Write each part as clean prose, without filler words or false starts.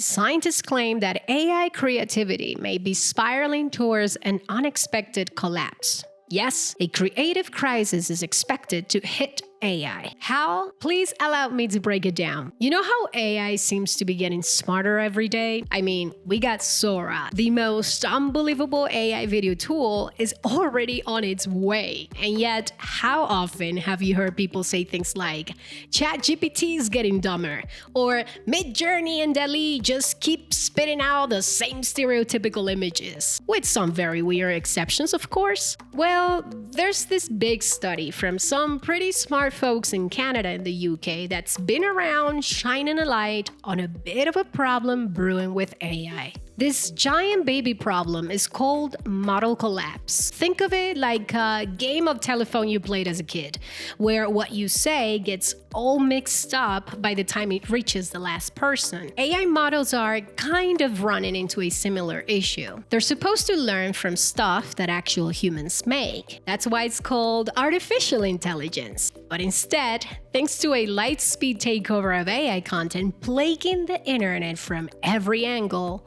Scientists claim that AI creativity may be spiraling towards an unexpected collapse. Yes, a creative crisis is expected to hit AI. How? Please allow me to break it down. You know how AI seems to be getting smarter every day? I mean, we got Sora, the most unbelievable AI video tool, is already on its way. And yet, how often have you heard people say things like, ChatGPT is getting dumber, or Midjourney and DALL-E just keep spitting out the same stereotypical images? With some very weird exceptions, of course. Well, there's this big study from some pretty smart folks in Canada and the UK that's been around shining a light on a bit of a problem brewing with AI. This giant baby problem is called model collapse. Think of it like a game of telephone you played as a kid, where what you say gets all mixed up by the time it reaches the last person. AI models are kind of running into a similar issue. They're supposed to learn from stuff that actual humans make. That's why it's called artificial intelligence. But instead, thanks to a light-speed takeover of AI content plaguing the internet from every angle,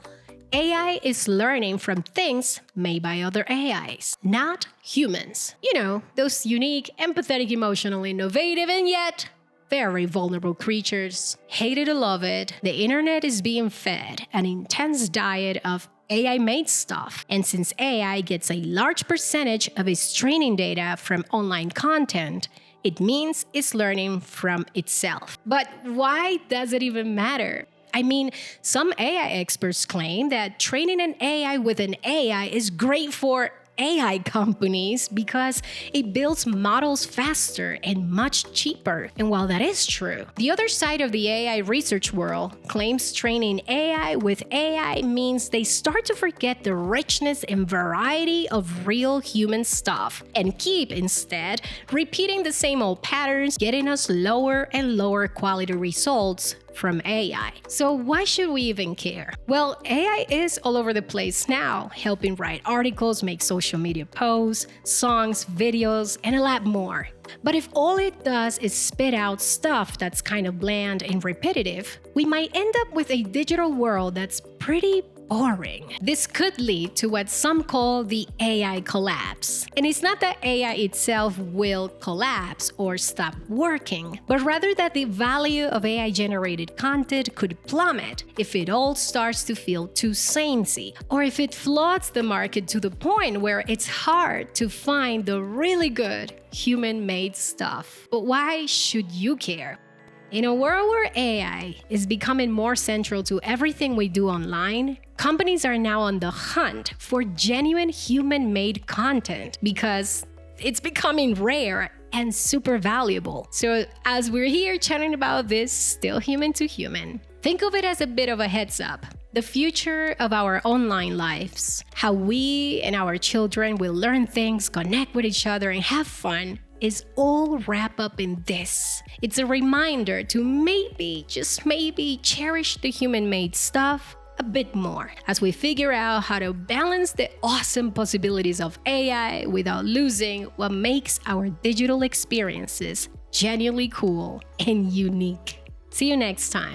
AI is learning from things made by other AIs, not humans. You know, those unique, empathetic, emotional, innovative, and yet very vulnerable creatures. Hate it or love it, the internet is being fed an intense diet of AI-made stuff. And since AI gets a large percentage of its training data from online content, it means it's learning from itself. But why does it even matter? I mean, some AI experts claim that training an AI with an AI is great for AI companies because it builds models faster and much cheaper. And while that is true, the other side of the AI research world claims training AI with AI means they start to forget the richness and variety of real human stuff and keep instead repeating the same old patterns, getting us lower and lower quality results from AI. So why should we even care? Well, AI is all over the place now, helping write articles, make social media posts, songs, videos, and a lot more. But if all it does is spit out stuff that's kind of bland and repetitive, we might end up with a digital world that's pretty boring. This could lead to what some call the AI collapse. And it's not that AI itself will collapse or stop working, but rather that the value of AI-generated content could plummet if it all starts to feel too samey, or if it floods the market to the point where it's hard to find the really good human-made stuff. But why should you care? In a world where AI is becoming more central to everything we do online, companies are now on the hunt for genuine human-made content because it's becoming rare and super valuable. So as we're here chatting about this still human to human, think of it as a bit of a heads up. The future of our online lives, how we and our children will learn things, connect with each other, and have fun, is all wrapped up in this. It's a reminder to maybe, just maybe, cherish the human-made stuff a bit more as we figure out how to balance the awesome possibilities of AI without losing what makes our digital experiences genuinely cool and unique. See you next time.